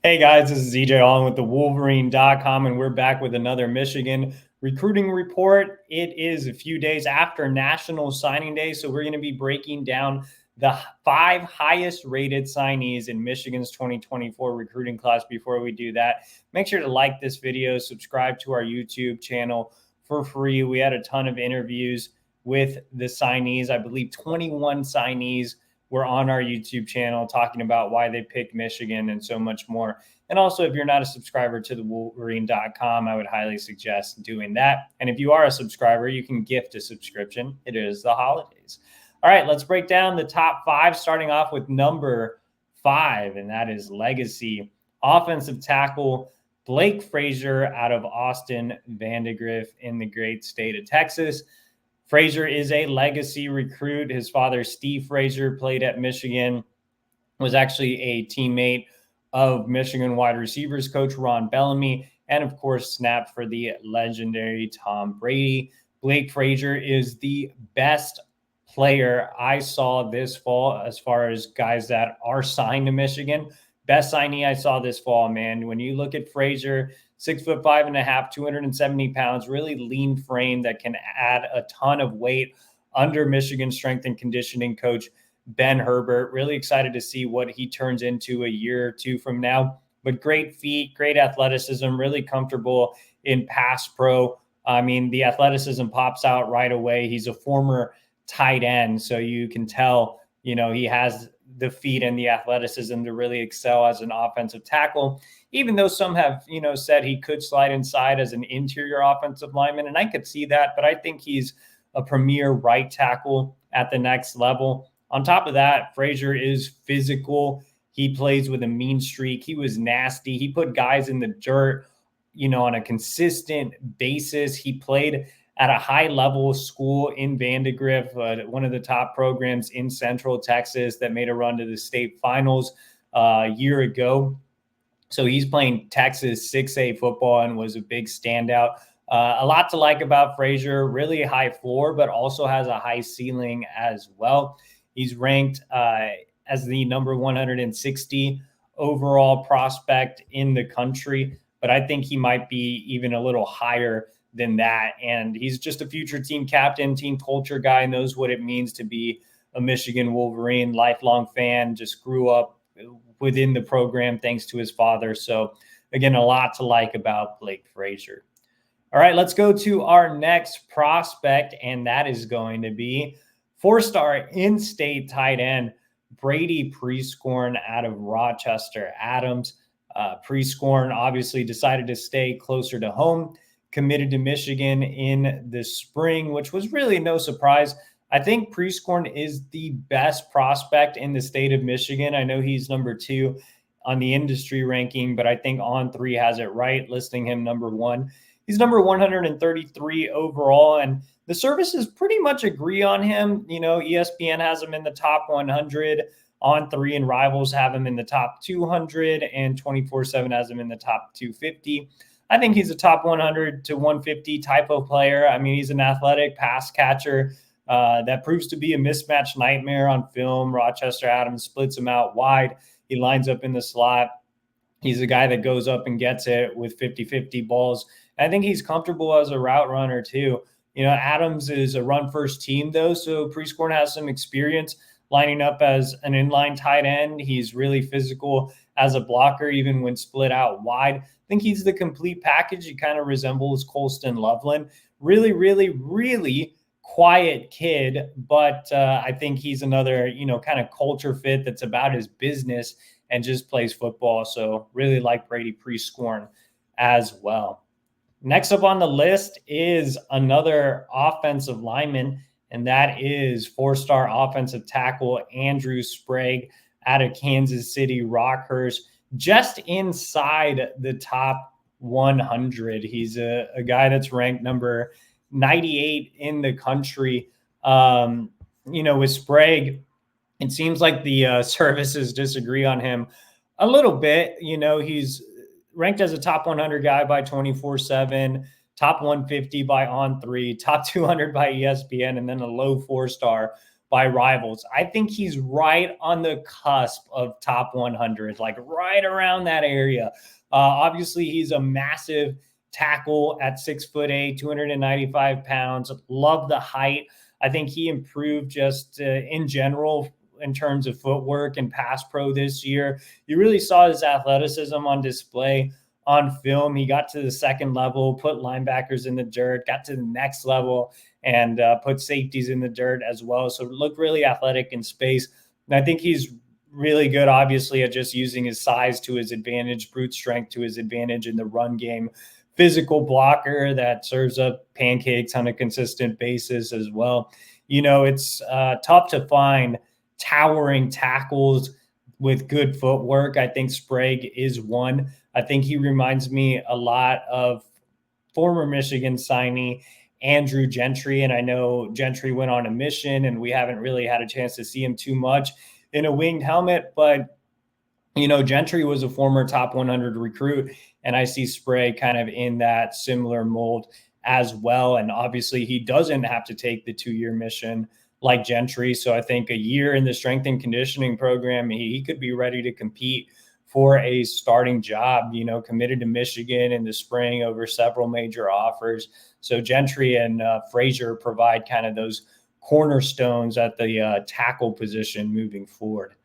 Hey guys, this is EJ Holland with the Wolverine.com, and we're back with another Michigan recruiting report. It is a few days after National Signing Day, so we're going to be breaking down the 5 highest rated signees in Michigan's 2024 recruiting class. Before we do that, make sure to like this video, subscribe to our YouTube channel for free. We had a ton of interviews with the signees. I believe 21 signees were on our YouTube channel talking about why they picked Michigan and so much more. And also, if you're not a subscriber to the Wolverine.com, I would highly suggest doing that. And if you are a subscriber, you can gift a subscription. It is the holidays. All right, let's break down the top 5, starting off with number 5, and that is legacy offensive tackle Blake Frasier out of Austin Vandegrift in the great state of Texas. Frasier is a legacy recruit. His father, Steve Frasier, played at Michigan, was actually a teammate of Michigan wide receivers coach Ron Bellamy, and of course, snapped for the legendary Tom Brady. Blake Frasier is the best player I saw this fall as far as guys that are signed to Michigan. Best signee I saw this fall, man. When you look at Frasier, 6'5.5", 270 pounds, really lean frame that can add a ton of weight under Michigan strength and conditioning coach Ben Herbert. Really excited to see what he turns into a year or two from now. But great feet, great athleticism, really comfortable in pass pro. I mean, the athleticism pops out right away. He's a former tight end, so you can tell, he has the feet and the athleticism to really excel as an offensive tackle, even though some have, said he could slide inside as an interior offensive lineman. And I could see that, but I think he's a premier right tackle at the next level. On top of that, Frasier is physical. He plays with a mean streak. He was nasty. He put guys in the dirt, on a consistent basis. He played at a high level school in Vandegrift, one of the top programs in Central Texas that made a run to the state finals a year ago. So he's playing Texas 6A football and was a big standout. A lot to like about Frasier, really high floor, but also has a high ceiling as well. He's ranked as the number 160 overall prospect in the country, but I think he might be even a little higher than that. And he's just a future team captain, team culture guy, knows what it means to be a Michigan Wolverine, lifelong fan, just grew up within the program thanks to his father. So again, a lot to like about Blake Frasier. All right, let's go to our next prospect, and that is going to be 4-star in-state tight end Brady Prorn out of Rochester Adams. Prorn obviously decided to stay closer to home, committed to Michigan in the spring, which was really no surprise. I think Prorn is the best prospect in the state of Michigan. I know he's number 2 on the industry ranking, but I think On3 has it right, listing him number 1. He's number 133 overall, and the services pretty much agree on him. ESPN has him in the top 100. On3 and Rivals have him in the top 200, and 24/7 has him in the top 250. I think he's a top 100 to 150 type of player. I mean, he's an athletic pass catcher that proves to be a mismatch nightmare on film. Rochester Adams splits him out wide. He lines up in the slot. He's a guy that goes up and gets it with 50-50 balls. I think he's comfortable as a route runner too. Adams is a run-first team though, so Prorn has some experience lining up as an inline tight end. He's really physical as a blocker, even when split out wide. I think he's the complete package. He kind of resembles Colston Loveland. Really, really, really quiet kid, but I think he's another, kind of culture fit that's about his business and just plays football. So really like Brady Prorn as well. Next up on the list is another offensive lineman, and that is 4-star offensive tackle Andrew Sprague out of Kansas City Rockhurst, just inside the top 100. He's a guy that's ranked number 98 in the country. With Sprague, it seems like the services disagree on him a little bit. He's ranked as a top 100 guy by 24/7, top 150 by On3, top 200 by ESPN, and then a low 4-star by rivals. I think he's right on the cusp of top 100, like right around that area. Obviously, he's a massive tackle at 6'8", 295 pounds. Love the height. I think he improved just in general in terms of footwork and pass pro this year. You really saw his athleticism on display on film. He got to the second level, put linebackers in the dirt, got to the next level, and put safeties in the dirt as well. So looked really athletic in space. And I think he's really good, obviously, at just using his size to his advantage, brute strength to his advantage in the run game. Physical blocker that serves up pancakes on a consistent basis as well. It's tough to find towering tackles with good footwork. I think Sprague is one. I think he reminds me a lot of former Michigan signee Andrew Gentry. And I know Gentry went on a mission and we haven't really had a chance to see him too much in a winged helmet, but Gentry was a former top 100 recruit, and I see Sprague kind of in that similar mold as well. And obviously, he doesn't have to take the 2-year mission like Gentry. So I think a year in the strength and conditioning program, he could be ready to compete for a starting job, committed to Michigan in the spring over several major offers. So Gentry and Frasier provide kind of those cornerstones at the tackle position moving forward.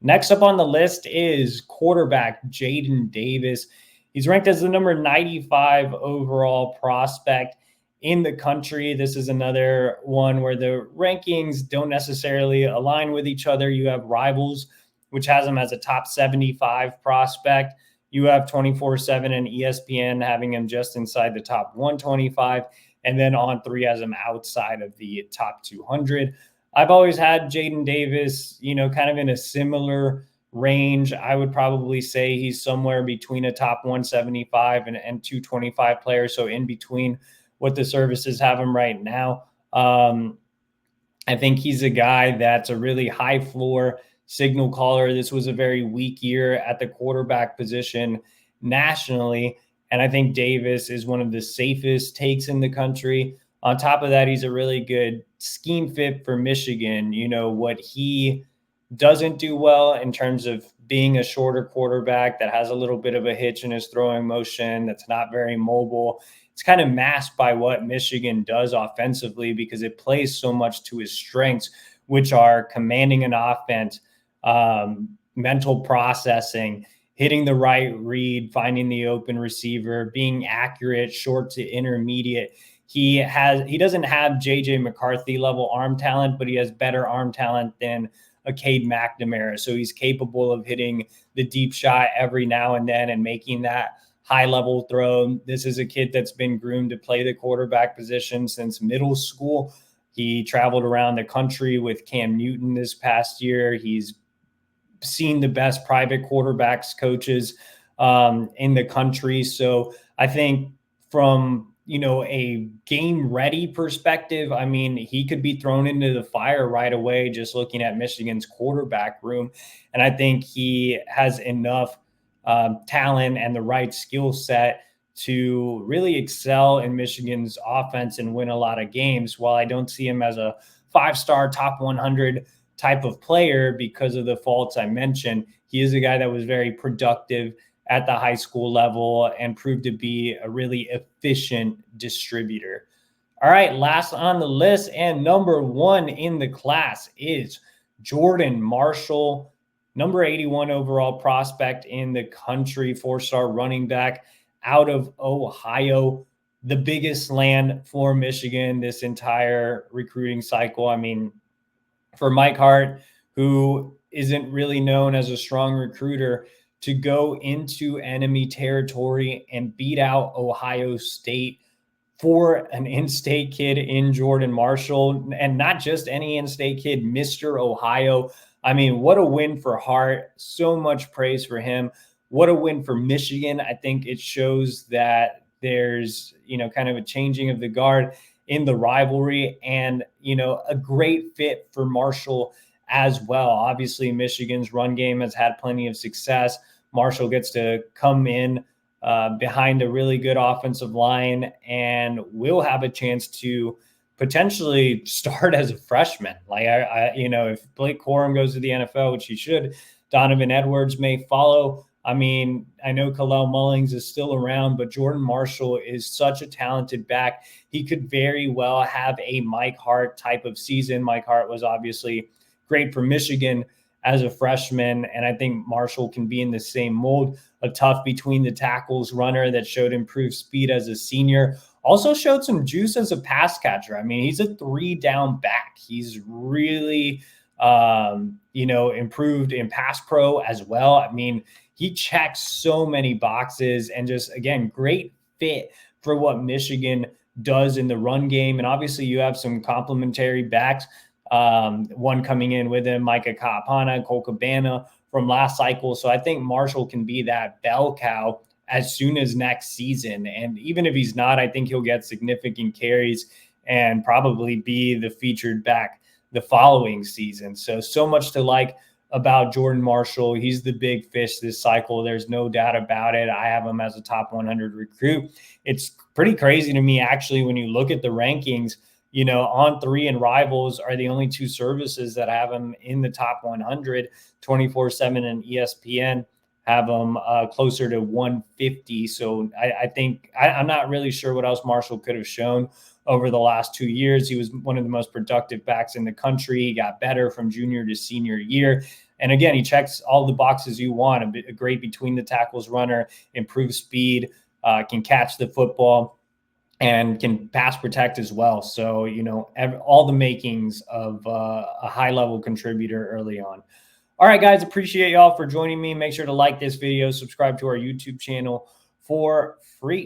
Next up on the list is quarterback Jaden Davis. He's ranked as the number 95 overall prospect in the country. This is another one where the rankings don't necessarily align with each other. You have Rivals, which has him as a top 75 prospect. You have 24/7 and ESPN having him just inside the top 125, and then On3 has him outside of the top 200. I've always had Jaden Davis, kind of in a similar range. I would probably say he's somewhere between a top 175 and 225 player, so in between what the services have him right now. I think he's a guy that's a really high floor signal caller. This was a very weak year at the quarterback position nationally, and I think Davis is one of the safest takes in the country. On top of that, he's a really good scheme fit for Michigan. What he doesn't do well in terms of being a shorter quarterback that has a little bit of a hitch in his throwing motion, that's not very mobile. It's kind of masked by what Michigan does offensively because it plays so much to his strengths, which are commanding an offense, mental processing, hitting the right read, finding the open receiver, being accurate, short to intermediate. He doesn't have JJ McCarthy level arm talent, but he has better arm talent than a Cade McNamara. So he's capable of hitting the deep shot every now and then and making that high level throw. This is a kid that's been groomed to play the quarterback position since middle school. He traveled around the country with Cam Newton this past year. He's seen the best private quarterbacks coaches in the country. So I think from a game ready perspective, I mean, he could be thrown into the fire right away just looking at Michigan's quarterback room. And I think he has enough talent and the right skill set to really excel in Michigan's offense and win a lot of games. While I don't see him as a 5-star top 100 type of player because of the faults I mentioned, he is a guy that was very productive at the high school level and proved to be a really efficient distributor. All right, last on the list and number 1 in the class is Jordan Marshall, number 81 overall prospect in the country, 4-star running back out of Ohio, the biggest land for Michigan this entire recruiting cycle. I mean, for Mike Hart, who isn't really known as a strong recruiter, to go into enemy territory and beat out Ohio State for an in-state kid in Jordan Marshall, and not just any in-state kid, Mr. Ohio. I mean, what a win for Hart. So much praise for him. What a win for Michigan. I think it shows that there's, kind of a changing of the guard in the rivalry and, a great fit for Marshall as well. Obviously, Michigan's run game has had plenty of success. Marshall gets to come in behind a really good offensive line and will have a chance to potentially start as a freshman. Like if Blake Corum goes to the NFL, which he should, Donovan Edwards may follow. I mean, I know Kalel Mullings is still around, but Jordan Marshall is such a talented back. He could very well have a Mike Hart type of season. Mike Hart was obviously great for Michigan as a freshman, and I think Marshall can be in the same mold. A tough between the tackles runner that showed improved speed as a senior. Also showed some juice as a pass catcher. I mean, he's a 3-down back. He's really, improved in pass pro as well. I mean, he checks so many boxes and just, again, great fit for what Michigan does in the run game. And obviously you have some complementary backs. One coming in with him, Micah Kaapana, Cole Cabana from last cycle. So I think Marshall can be that bell cow as soon as next season. And even if he's not, I think he'll get significant carries and probably be the featured back the following season. So much to like about Jordan Marshall. He's the big fish this cycle. There's no doubt about it. I have him as a top 100 recruit. It's pretty crazy to me, actually, when you look at the rankings. On3 and Rivals are the only two services that have him in the top 100. 24/7 and ESPN have him closer to 150. So I think I'm not really sure what else Marshall could have shown over the last 2 years. He was one of the most productive backs in the country. He got better from junior to senior year. And again, he checks all the boxes you want. A great between the tackles runner, improved speed, can catch the football, and can pass protect as well. So, all the makings of a high-level contributor early on. All right, guys, appreciate y'all for joining me. Make sure to like this video, subscribe to our YouTube channel for free.